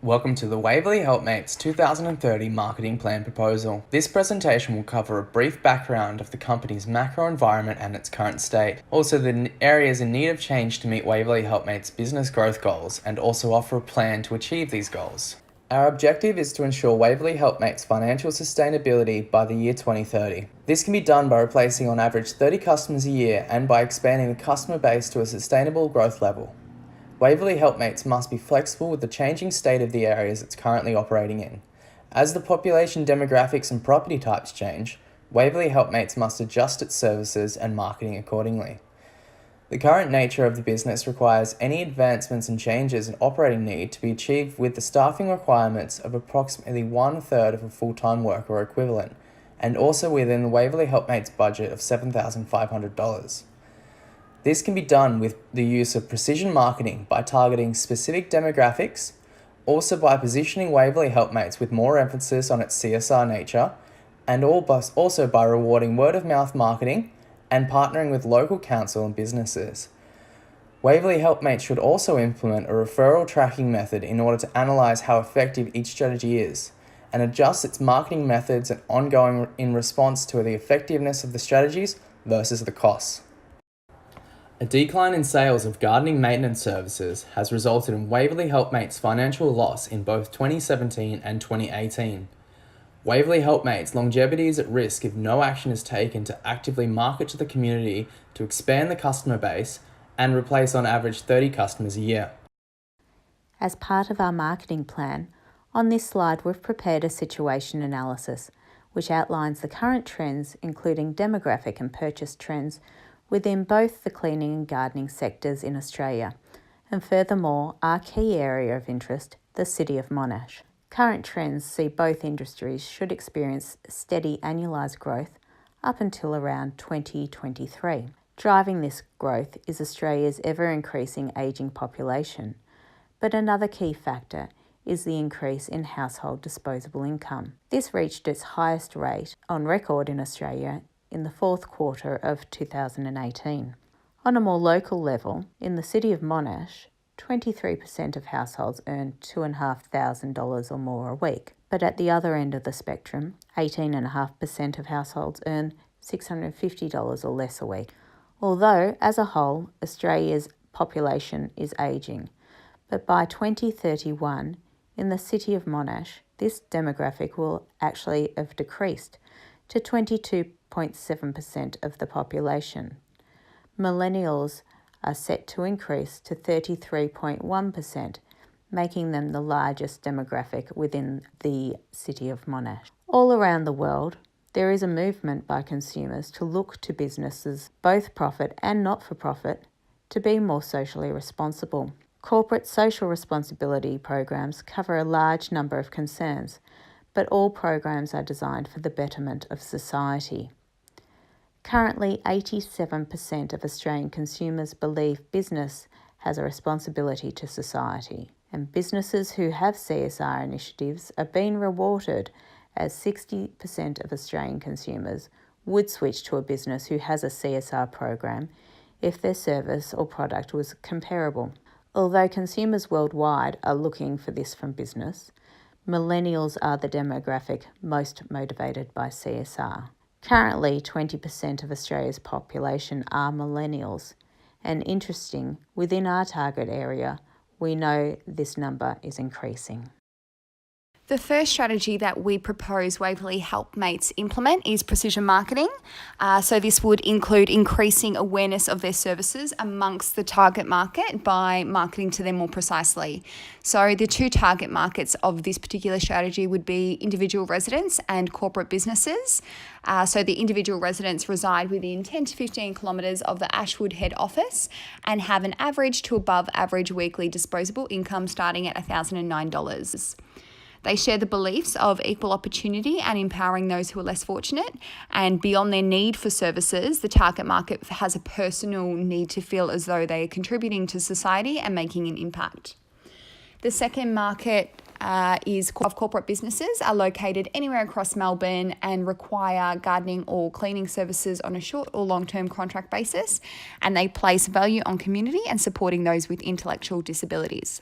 Welcome to the Waverley Helpmates 2030 Marketing Plan Proposal. This presentation will cover a brief background of the company's macro environment and its current state, also the areas in need of change to meet Waverley Helpmates' business growth goals, and also offer a plan to achieve these goals. Our objective is to ensure Waverley Helpmates' financial sustainability by the year 2030. This can be done by replacing on average 30 customers a year and by expanding the customer base to a sustainable growth level. Waverley Helpmates must be flexible with the changing state of the areas it's currently operating in. As the population demographics and property types change, Waverley Helpmates must adjust its services and marketing accordingly. The current nature of the business requires any advancements and changes in operating need to be achieved with the staffing requirements of approximately 1/3 of a full-time worker or equivalent, and also within the Waverley Helpmates budget of $7,500. This can be done with the use of precision marketing by targeting specific demographics, also by positioning Waverley Helpmates with more emphasis on its CSR nature, and also by rewarding word-of-mouth marketing and partnering with local council and businesses. Waverley Helpmates should also implement a referral tracking method in order to analyse how effective each strategy is, and adjust its marketing methods and ongoing in response to the effectiveness of the strategies versus the costs. A decline in sales of gardening maintenance services has resulted in Waverley Helpmates' financial loss in both 2017 and 2018. Waverley Helpmates' longevity is at risk if no action is taken to actively market to the community to expand the customer base and replace on average 30 customers a year. As part of our marketing plan, on this slide we've prepared a situation analysis which outlines the current trends, including demographic and purchase trends, within both the cleaning and gardening sectors in Australia, and furthermore, our key area of interest, the City of Monash. Current trends see both industries should experience steady annualised growth up until around 2023. Driving this growth is Australia's ever-increasing ageing population, but another key factor is the increase in household disposable income. This reached its highest rate on record in Australia in the fourth quarter of 2018. On a more local level, in the City of Monash, 23% of households earn $2,500 or more a week. But at the other end of the spectrum, 18.5% of households earn $650 or less a week. Although, as a whole, Australia's population is ageing, but by 2031, in the City of Monash, this demographic will actually have decreased to 22.7% of the population. Millennials are set to increase to 33.1%, making them the largest demographic within the City of Monash. All around the world, there is a movement by consumers to look to businesses, both profit and not-for-profit, to be more socially responsible. Corporate social responsibility programs cover a large number of concerns, but all programs are designed for the betterment of society. Currently, 87% of Australian consumers believe business has a responsibility to society, and businesses who have CSR initiatives are being rewarded, as 60% of Australian consumers would switch to a business who has a CSR program if their service or product was comparable. Although consumers worldwide are looking for this from business, millennials are the demographic most motivated by CSR. Currently, 20% of Australia's population are millennials, and interesting, within our target area, we know this number is increasing. The first strategy that we propose Waverley Helpmates implement is precision marketing. So this would include increasing awareness of their services amongst the target market by marketing to them more precisely. So the two target markets of this particular strategy would be individual residents and corporate businesses. So the individual residents reside within 10 to 15 kilometres of the Ashwood head office and have an average to above average weekly disposable income starting at $1,009. They share the beliefs of equal opportunity and empowering those who are less fortunate. And beyond their need for services, the target market has a personal need to feel as though they are contributing to society and making an impact. The second market is of corporate businesses are located anywhere across Melbourne and require gardening or cleaning services on a short or long-term contract basis, and they place value on community and supporting those with intellectual disabilities.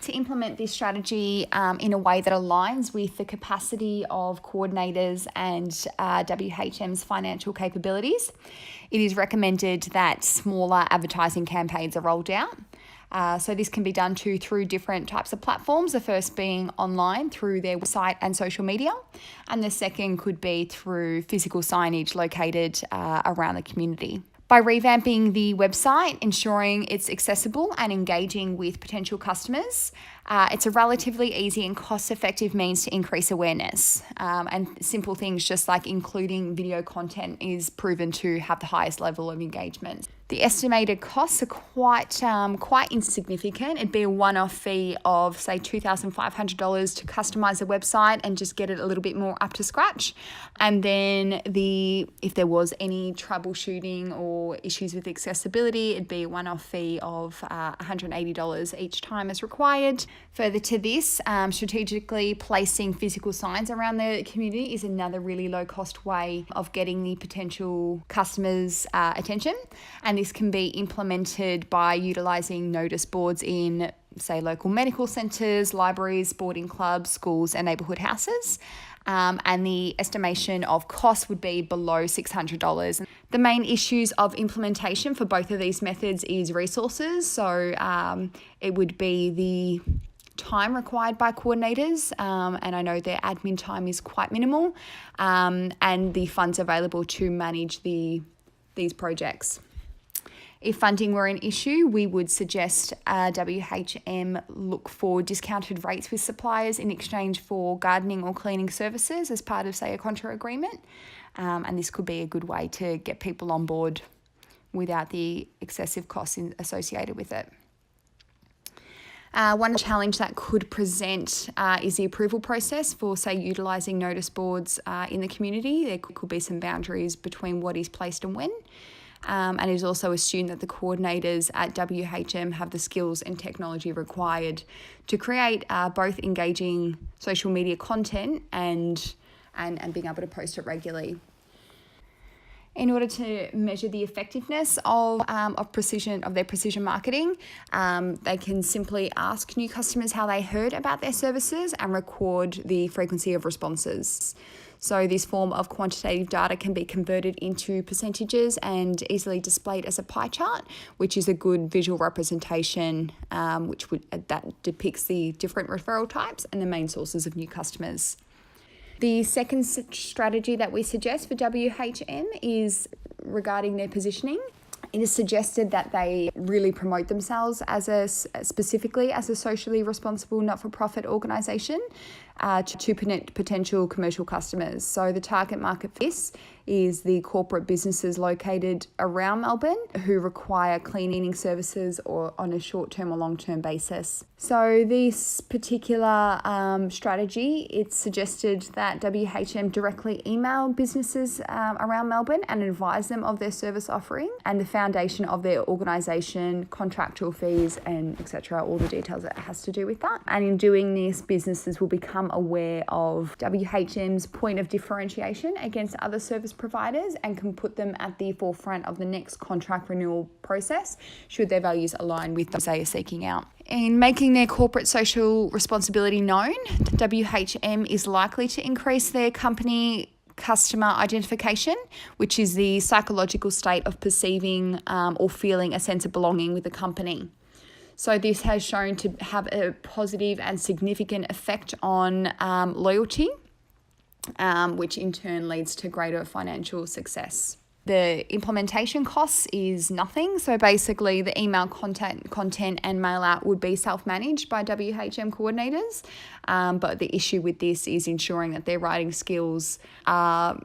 To implement this strategy in a way that aligns with the capacity of coordinators and WHM's financial capabilities, it is recommended that smaller advertising campaigns are rolled out. So this can be done through different types of platforms, the first being online through their website and social media, and the second could be through physical signage located around the community. By revamping the website, ensuring it's accessible and engaging with potential customers, it's a relatively easy and cost-effective means to increase awareness. And simple things just like including video content is proven to have the highest level of engagement. The estimated costs are quite insignificant. It'd be a one-off fee of, say, $2,500 to customize the website and just get it a little bit more up to scratch. And then if there was any troubleshooting or issues with accessibility, it'd be a one-off fee of $180 each time as required. Further to this, strategically placing physical signs around the community is another really low-cost way of getting the potential customers' attention. And this can be implemented by utilising notice boards in, say, local medical centres, libraries, sporting clubs, schools and neighbourhood houses. And the estimation of cost would be below $600. The main issues of implementation for both of these methods is resources. So it would be the time required by coordinators, and I know their admin time is quite minimal, and the funds available to manage these projects. If funding were an issue, we would suggest WHM look for discounted rates with suppliers in exchange for gardening or cleaning services as part of, say, a contra agreement. And this could be a good way to get people on board without the excessive costs associated with it. One challenge that could present is the approval process for, say, utilising notice boards in the community. There could be some boundaries between what is placed and when. And it is also assumed that the coordinators at WHM have the skills and technology required to create both engaging social media content and being able to post it regularly. In order to measure the effectiveness of their precision marketing, they can simply ask new customers how they heard about their services and record the frequency of responses. So this form of quantitative data can be converted into percentages and easily displayed as a pie chart, which is a good visual representation that depicts the different referral types and the main sources of new customers. The second strategy that we suggest for WHM is regarding their positioning. It is suggested that they really promote themselves specifically as a socially responsible not-for-profit organisation to potential commercial customers. So the target market for this is the corporate businesses located around Melbourne who require cleaning services or on a short-term or long-term basis. So this particular strategy, it's suggested that WHM directly email businesses around Melbourne and advise them of their service offering and the foundation of their organisation, contractual fees, and etc., all the details that has to do with that. And in doing this, businesses will become aware of WHM's point of differentiation against other service providers and can put them at the forefront of the next contract renewal process should their values align with those they are seeking out. In making their corporate social responsibility known, WHM is likely to increase their company customer identification, which is the psychological state of perceiving or feeling a sense of belonging with the company. So this has shown to have a positive and significant effect on loyalty, which in turn leads to greater financial success. The implementation costs is nothing. So basically the email content and mail out would be self-managed by WHM coordinators. But the issue with this is ensuring that their writing skills are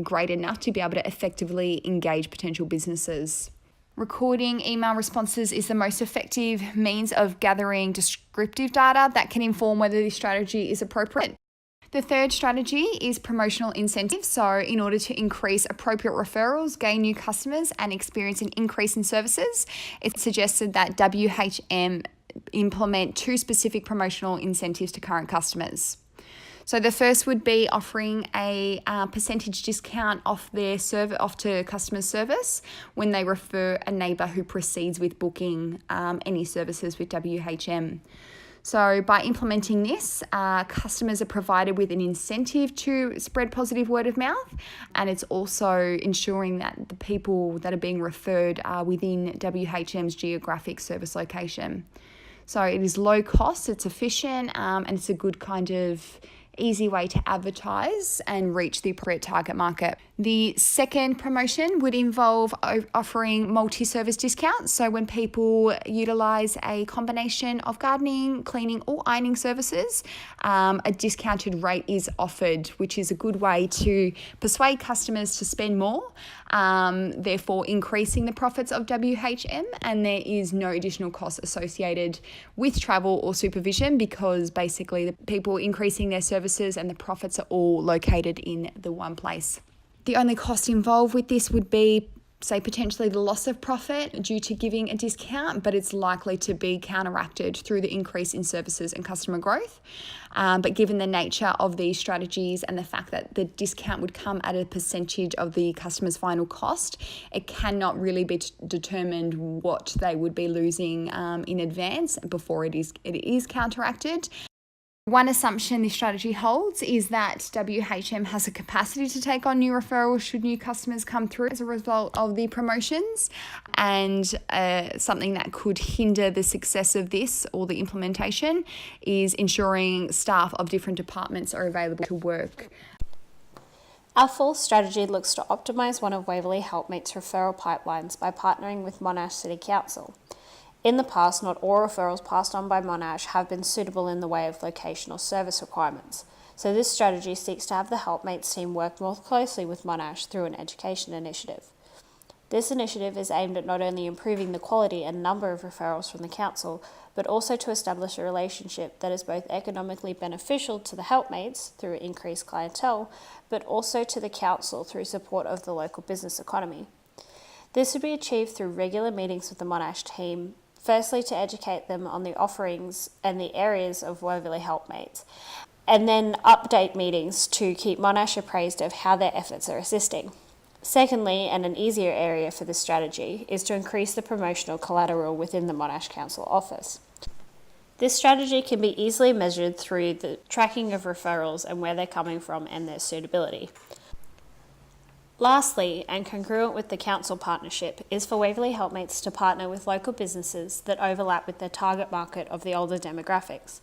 great enough to be able to effectively engage potential businesses. Recording email responses is the most effective means of gathering descriptive data that can inform whether this strategy is appropriate. The third strategy is promotional incentives. So in order to increase appropriate referrals, gain new customers, and experience an increase in services, it's suggested that WHM implement 2 specific promotional incentives to current customers. So the first would be offering a percentage discount off to customer service when they refer a neighbour who proceeds with booking any services with WHM. So by implementing this, customers are provided with an incentive to spread positive word of mouth, and it's also ensuring that the people that are being referred are within WHM's geographic service location. So it is low cost, it's efficient, and it's a good kind of easy way to advertise and reach the appropriate target market. The second promotion would involve offering multi-service discounts. So when people utilise a combination of gardening, cleaning or ironing services, a discounted rate is offered, which is a good way to persuade customers to spend more, therefore increasing the profits of WHM, and there is no additional cost associated with travel or supervision because basically the people increasing their services and the profits are all located in the one place. The only cost involved with this would be, say, potentially the loss of profit due to giving a discount, but it's likely to be counteracted through the increase in services and customer growth. But given the nature of these strategies and the fact that the discount would come at a percentage of the customer's final cost, it cannot really be determined what they would be losing in advance before it is counteracted. One assumption this strategy holds is that WHM has a capacity to take on new referrals should new customers come through as a result of the promotions, and something that could hinder the success of this or the implementation is ensuring staff of different departments are available to work. Our fourth strategy looks to optimise one of Waverley Helpmates' referral pipelines by partnering with Monash City Council. In the past, not all referrals passed on by Monash have been suitable in the way of location or service requirements, so this strategy seeks to have the Helpmates team work more closely with Monash through an education initiative. This initiative is aimed at not only improving the quality and number of referrals from the council, but also to establish a relationship that is both economically beneficial to the Helpmates through increased clientele, but also to the council through support of the local business economy. This would be achieved through regular meetings with the Monash team, firstly to educate them on the offerings and the areas of Waverley Helpmates, and then update meetings to keep Monash appraised of how their efforts are assisting. Secondly, and an easier area for this strategy, is to increase the promotional collateral within the Monash Council office. This strategy can be easily measured through the tracking of referrals and where they're coming from and their suitability. Lastly, and congruent with the council partnership, is for Waverley Helpmates to partner with local businesses that overlap with their target market of the older demographics.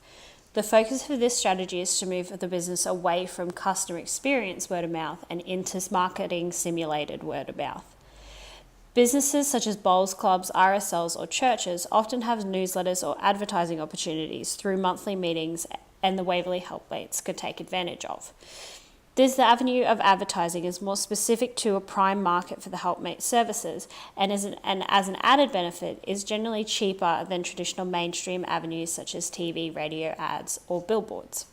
The focus for this strategy is to move the business away from customer experience word of mouth and into marketing simulated word of mouth. Businesses such as bowls clubs, RSLs or churches often have newsletters or advertising opportunities through monthly meetings, and the Waverley Helpmates could take advantage of. The avenue of advertising is more specific to a prime market for the Helpmate services, and as an added benefit is generally cheaper than traditional mainstream avenues such as TV, radio ads or billboards.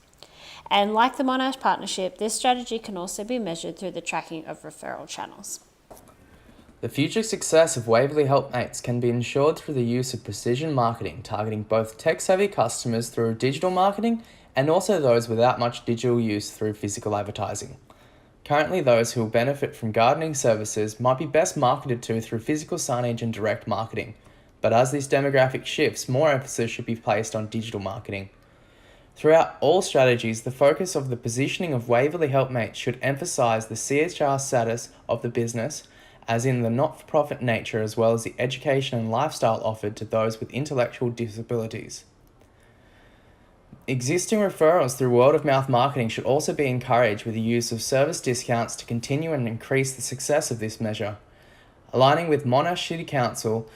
And like the Monash partnership, this strategy can also be measured through the tracking of referral channels. The future success of Waverley Helpmates can be ensured through the use of precision marketing, targeting both tech-savvy customers through digital marketing and also those without much digital use through physical advertising. Currently, those who will benefit from gardening services might be best marketed to through physical signage and direct marketing, but as this demographic shifts, more emphasis should be placed on digital marketing. Throughout all strategies, the focus of the positioning of Waverley Helpmates should emphasise the CHR status of the business, as in the not-for-profit nature as well as the education and lifestyle offered to those with intellectual disabilities. Existing referrals through word-of-mouth marketing should also be encouraged with the use of service discounts to continue and increase the success of this measure. Aligning with Monash City Council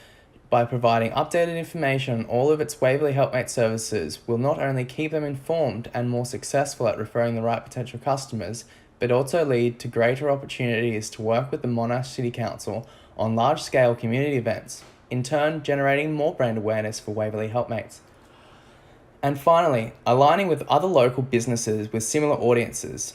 by providing updated information on all of its Waverley Helpmates services will not only keep them informed and more successful at referring the right potential customers, but also lead to greater opportunities to work with the Monash City Council on large-scale community events, in turn generating more brand awareness for Waverley Helpmates. And finally, aligning with other local businesses with similar audiences.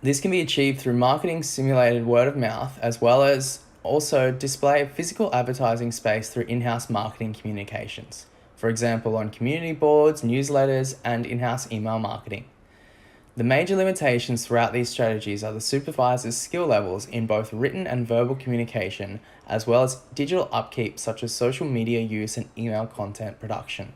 This can be achieved through marketing simulated word of mouth, as well as also display physical advertising space through in-house marketing communications. For example, on community boards, newsletters, and in-house email marketing. The major limitations throughout these strategies are the supervisor's skill levels in both written and verbal communication, as well as digital upkeep such as social media use and email content production.